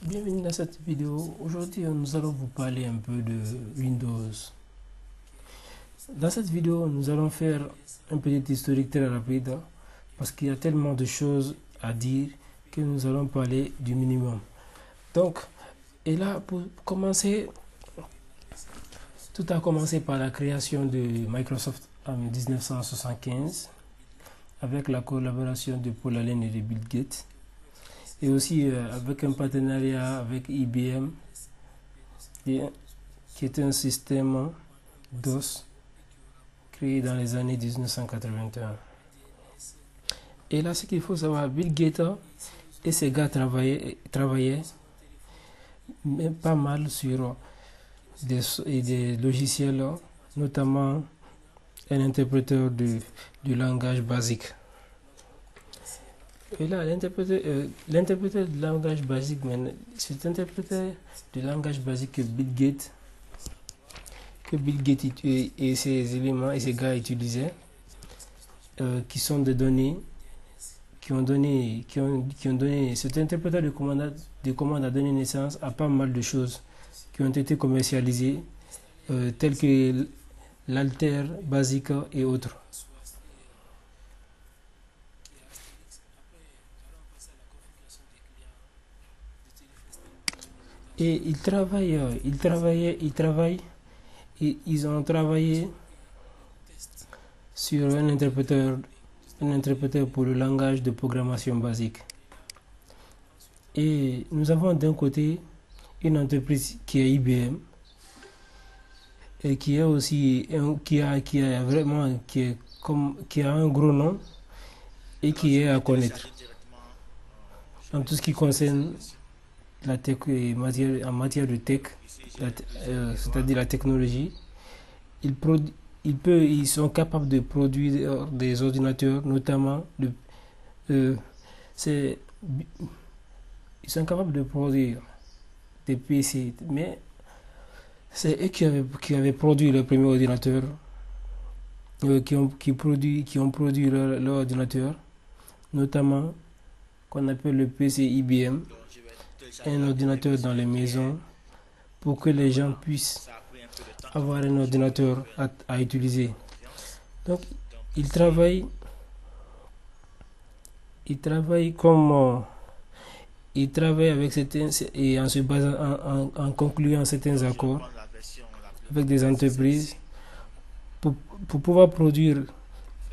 Bienvenue dans cette vidéo. Aujourd'hui, nous allons vous parler un peu de Windows. Dans cette vidéo, nous allons faire un petit historique très rapide parce qu'il y a tellement de choses à dire que nous allons parler du minimum. Donc, et là, pour commencer, tout a commencé par la création de Microsoft en 1975 avec la collaboration de Paul Allen et de Bill Gates. Et aussi avec un partenariat avec IBM, qui était un système DOS créé dans les années 1981. Et là, ce qu'il faut savoir, Bill Gates et ses gars travaillaient même pas mal sur des logiciels, notamment un interpréteur du langage basique. Et là, l'interpréteur du langage basique, c'est interpréteur du langage basique que Bill Gates et ses éléments et ses gars utilisaient, qui sont des données, qui ont donné, cet interpréteur de commande a donné naissance à pas mal de choses qui ont été commercialisées, telles que l'alter basique et autres. Et ils ont travaillé sur un interpréteur pour le langage de programmation basique. Et nous avons d'un côté une entreprise qui est IBM et qui est aussi qui a un gros nom et qui est à connaître en tout ce qui concerne la tech en matière de tech, c'est-à-dire la technologie. Ils sont capables de produire des ordinateurs, notamment ils sont capables de produire des PC, mais c'est eux qui avaient produit le premier ordinateur, qui ont produit leur ordinateur, notamment qu'on appelle le PC IBM, un ordinateur dans les maisons pour que les gens puissent avoir un ordinateur à utiliser. Donc, ils travaillent avec certains et en se basant en concluant certains accords avec des entreprises pour pouvoir produire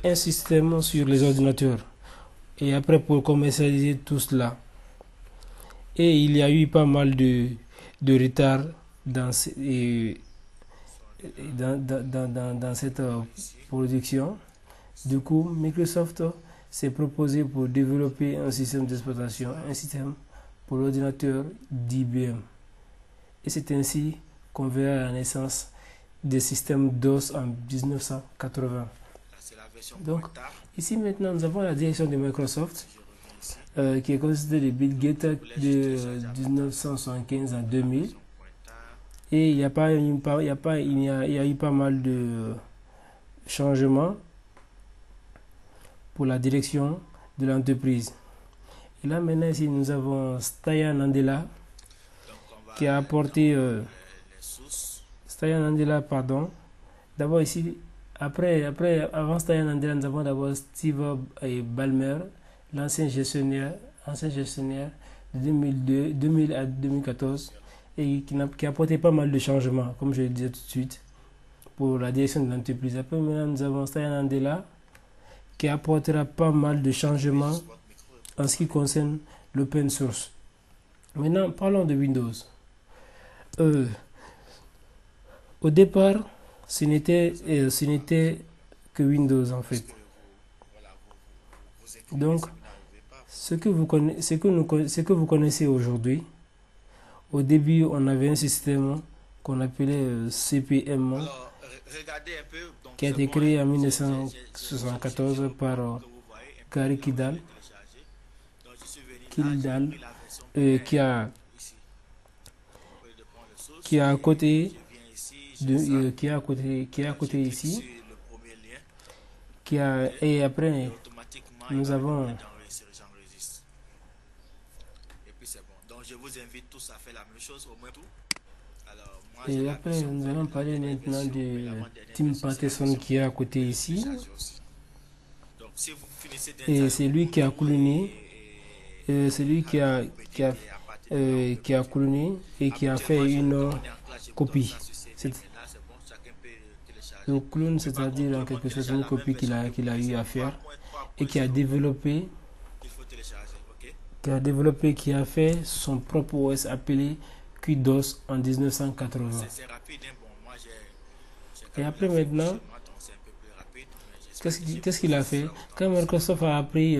un système sur les ordinateurs et après pour commercialiser tout cela. Et il y a eu pas mal de retard dans cette production. Du coup, Microsoft s'est proposé pour développer un système d'exploitation, un système pour l'ordinateur d'IBM. Et c'est ainsi qu'on verra la naissance des systèmes DOS en 1980. Donc, ici maintenant, nous avons la direction de Microsoft, qui est constituée de Bill Gates de 1975 à 2000. Et il y a eu pas mal de changements pour la direction de l'entreprise. Et là maintenant ici nous avons Satya Nadella qui a apporté D'abord ici, avant Satya Nadella, nous avons d'abord Steve Ballmer, l'ancien gestionnaire de 2000 à 2014 et qui a apporté pas mal de changements, comme je le disais tout de suite, pour la direction de l'entreprise. Après, maintenant, nous avons Satya Nadella qui apportera pas mal de changements en ce qui concerne l'open source. Maintenant, parlons de Windows. Au départ, ce n'était que Windows en fait. Donc, ce que vous connaissez aujourd'hui, au début, on avait un système qu'on appelait CP/M, qui a été créé en 1974 par Gary Kildall, qui est à côté ici, et après nous avons Donc je vous invite tous à faire la même chose au moins tout. Alors moi j'ai Et la après, version, nous enfin allons la parler dernière maintenant version, mais de l'avant-dernière Tim version c'est la Paterson version qui est à que côté vous pouvez ici. télécharger aussi. Donc si vous finissez Et c'est d'installer lui qui a Ubuntu coloné. C'est lui alors vous mettez que à partir de là on peut qui a continuer. coloné et qui a Habituellement, fait une quand on est en classe, je vous donne copie. ça sur CD, C'est mais là, c'est bon, chacun peut le télécharger. clone, Mais par contre, c'est-à-dire tout en le monde quelque sorte télécharge une la même copie version que qu'il vous. a Mais eu c'est à faire et 3.0 qu'il faut télécharger, ok? qui a fait son propre OS appelé QDOS en Bon, 1980. c'est rapide, hein. Bon, moi, j'ai quand Et même après la fait maintenant, chez moi, donc c'est un peu plus rapide. Mais j'espère que chez qu'est-ce vous qu'il aussi, a ce fait? sera autant Quand possible. Microsoft a appris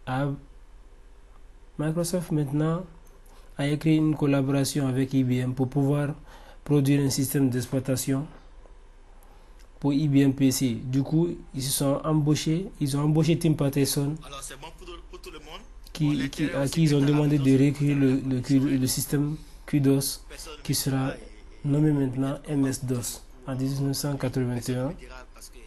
à Microsoft maintenant a écrit une collaboration avec IBM pour pouvoir produire un système d'exploitation pour IBM PC. Du coup, ils ont embauché Tim Paterson Alors, c'est bon pour tout le monde. Bon, l'intérêt à aussi, qui ils même ont à la demandé maison, de si vous réécrire avez la connexion, hein, le système QDOS personne ne qui me sera dira nommé et maintenant peut-être qu'on va voter MS-DOS beaucoup. en Personne ne 1981. me dira parce qu'au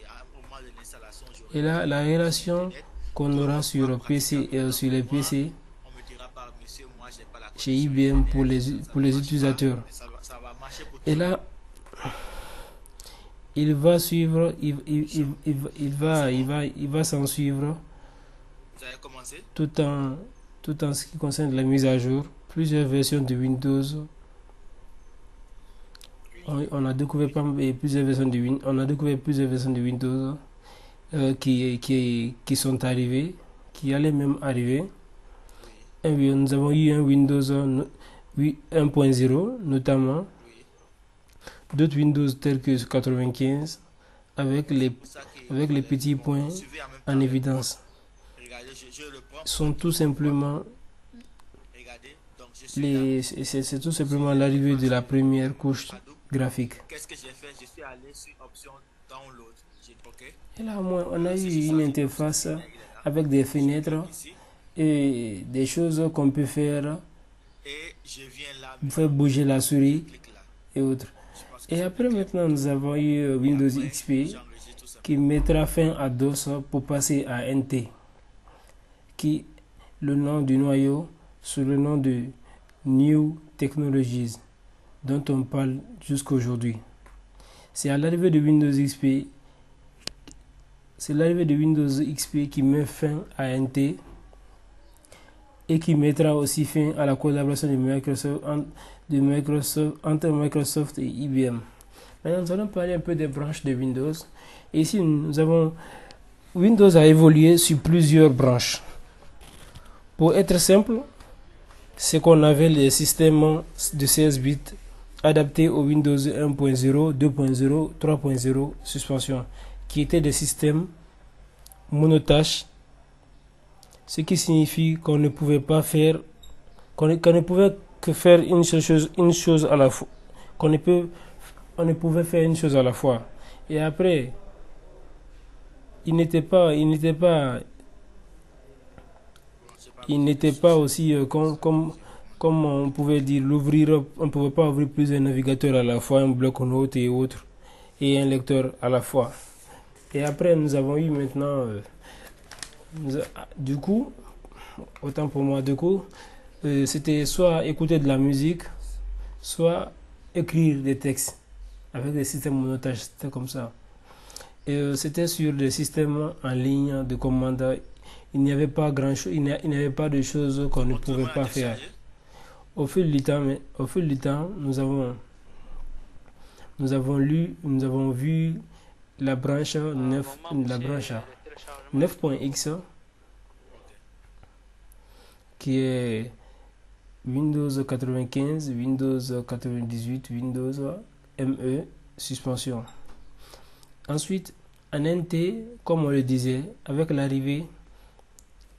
moment de l'installation, j'aurai Et là, besoin de la connexion relation Internet. qu'on Tout le aura monde pourra sur pratiquer PC en même et temps. sur les Mais moi, PC on me dira pas, monsieur, moi, j'ai pas la chez connexion IBM Internet, ça pour ne les marche pas. utilisateurs. Mais ça va marcher pour tout Et le monde. là, il va suivre, Jean. Donc, c'est bon. il va s'en suivre Vous avez commencé? tout en, tout en ce qui concerne la mise à jour. Plusieurs versions de Windows. On a découvert plusieurs versions de Windows. On a découvert plusieurs versions de Windows qui sont arrivées, qui allaient même arriver. Oui. Et oui, nous avons eu un Windows 1.0 notamment, Oui. d'autres Windows tels que 95 C'est pour ça qu'il avec les fallait. petits Bon, points suivez en même en temps les codes. évidence. Regardez, je le prends pour Sont que tout tout le monde voit. simplement Regardez, donc je suis là. c'est tout Sur simplement l'arrivée l'écran, de la c'est première couche Hadoop. graphique. Qu'est-ce que j'ai fait? Je suis allé sur option download. OK. Et là, on a Alors, si je eu une choisis l'option interface fenêtre, il est là. avec des Je fenêtres clique ici et des choses qu'on peut faire, et je viens là faire maintenant. bouger la Je souris clique là. et autres. Je pense que Et c'est plus après, clair pour maintenant, tout nous le monde. avons eu Et Windows après, XP j'enregistre tout qui simplement. mettra fin à DOS pour passer à NT, qui le nom du noyau sous le nom de New Technologies, dont on parle jusqu'aujourd'hui. C'est à l'arrivée de Windows XP, c'est l'arrivée de Windows XP qui met fin à NT et qui mettra aussi fin à la collaboration entre Microsoft et IBM. Maintenant, nous allons parler un peu des branches de Windows. Et ici, nous avons Windows a évolué sur plusieurs branches. Pour être simple, c'est qu'on avait les systèmes de 16 bits adaptés au Windows 1.0, 2.0, 3.0 suspension, qui étaient des systèmes monotâches, ce qui signifie qu'on ne pouvait pas faire, qu'on ne pouvait que faire une chose à la fois, on ne pouvait faire une chose à la fois. Et après, il n'était pas aussi comme on pouvait dire l'ouvrir, on ne pouvait pas ouvrir plusieurs navigateurs à la fois, un bloc-notes et autres, et un lecteur à la fois. Et après, nous avons eu maintenant, du coup, autant pour moi, c'était soit écouter de la musique, soit écrire des textes avec des systèmes monotâches, c'était comme ça. Et c'était sur des systèmes en ligne de commande. Il n'y avait pas grand-chose, il n'y avait pas de choses qu'on ne pouvait pas faire. Au fil du temps, nous avons vu la branche 9.x qui est Windows 95, Windows 98, Windows ME suspension. Ensuite, en NT, comme on le disait, avec l'arrivée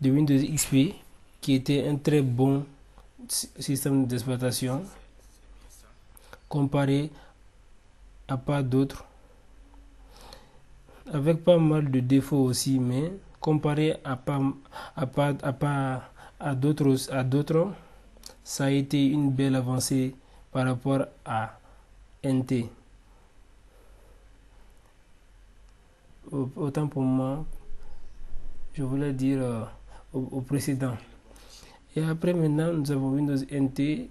de Windows XP, qui était un très bon système d'exploitation, comparé à pas d'autres, avec pas mal de défauts aussi, mais comparé à d'autres, ça a été une belle avancée par rapport à NT. Autant pour moi, je voulais dire au précédent. Et après maintenant, nous avons Windows NT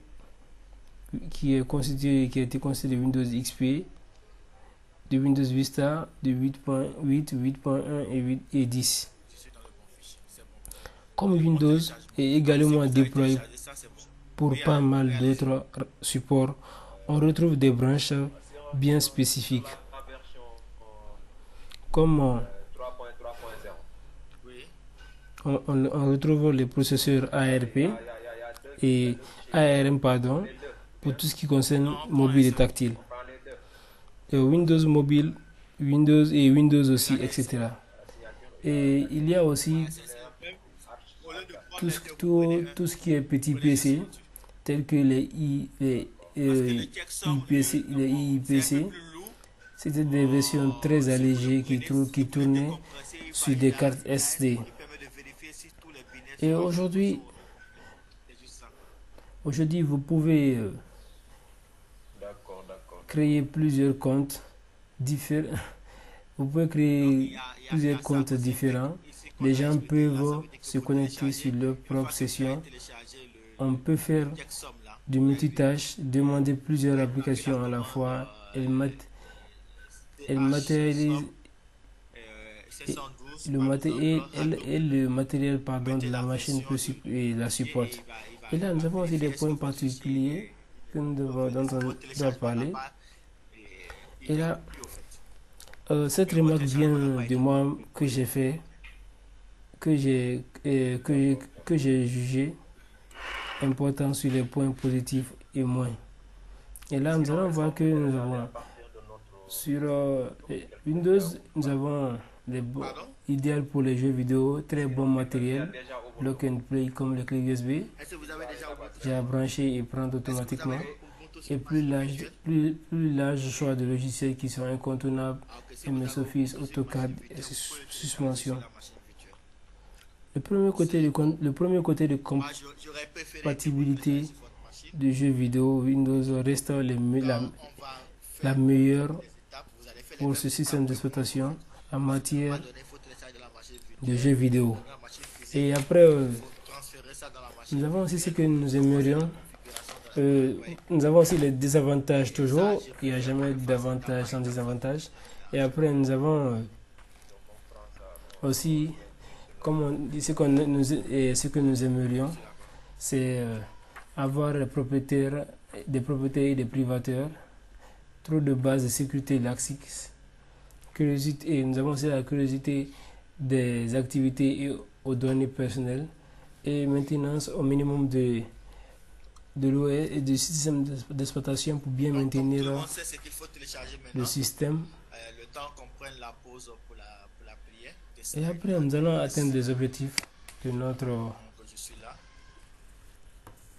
qui a été constitué de Windows XP, de Windows Vista, de 8.8, 8.1 et 10. Comme Windows est également déployé pour pas mal d'autres supports, on retrouve des branches bien spécifiques. Comme on retrouve les processeurs ARP et ARM pour tout ce qui concerne mobile et tactile. Et Windows mobile, Windows et Windows aussi, etc. Et il y a aussi tout ce qui est petit PC, tel que les IPC. C'était des versions très allégées qui tournaient sur des cartes SD. Et aujourd'hui, vous pouvez créer plusieurs comptes différents. Vous pouvez créer plusieurs comptes différents. Les gens peuvent se connecter sur leur propre session. On peut faire du multitâche, demander plusieurs applications à la fois. Elle matérialise le matériel de la machine et la supporte. Et là, nous avons aussi des points particuliers dont on doit parler. Et là, cette remarque vient de moi que j'ai fait, que j'ai jugé important sur les points positifs et moins. Et là, nous allons voir que nous avons sur Windows, nous avons idéal pour les jeux vidéo, très bon matériel, plug and play comme le clé USB, j'ai à brancher et prendre automatiquement, et plus large choix de logiciels qui sont incontournables, MS Office, AutoCAD et suspension. Le premier côté de compatibilité de jeux vidéo, Windows reste la meilleure pour ce système d'exploitation en matière de jeux vidéo. Et après, nous avons aussi ce que nous aimerions. Nous avons aussi les désavantages toujours. Il n'y a jamais d'avantages sans désavantages. Et après, nous avons aussi, comme on dit, ce que nous aimerions, c'est avoir des propriétés et des privateurs, trop de bases de sécurité laxistes, curiosité, et nous avons aussi la curiosité des activités et aux données personnelles, et maintenance au minimum de l'OS et du système d'exploitation pour bien maintenir le système. Et après, nous allons atteindre les objectifs de notre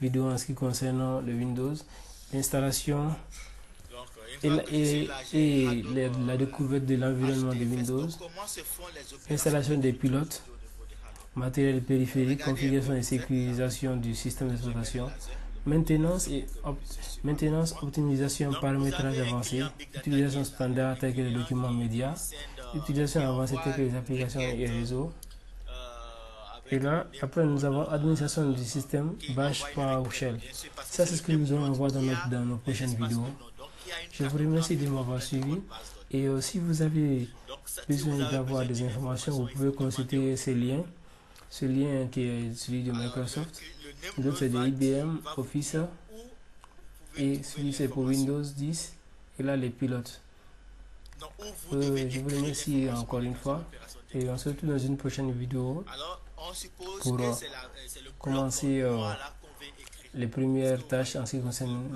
vidéo en ce qui concerne le Windows, l'installation et la découverte de l'environnement de Windows, installation des pilotes, matériel périphérique, configuration et sécurisation du système d'exploitation, maintenance, optimisation, paramétrage avancé, utilisation standard telle que les documents médias, utilisation avancée telle que les applications et réseaux. Et là, après, nous avons administration du système Bash PowerShell. Ça, c'est ce que nous allons voir dans nos prochaines vidéos. Je vous remercie de m'avoir suivi. Et si vous avez besoin d'avoir des informations, vous pouvez consulter ces liens. Ce lien qui est celui de Microsoft. L'autre, c'est de IBM, Office. Et celui, c'est pour Windows 10. Et là, les pilotes. Je vous remercie encore une fois. Et on se retrouve dans une prochaine vidéo pour commencer les premières tâches en ce qui concerne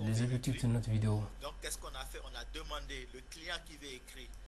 les objectifs de notre vidéo. Donc, qu'est-ce qu'on a fait? On a demandé le client qui veut écrire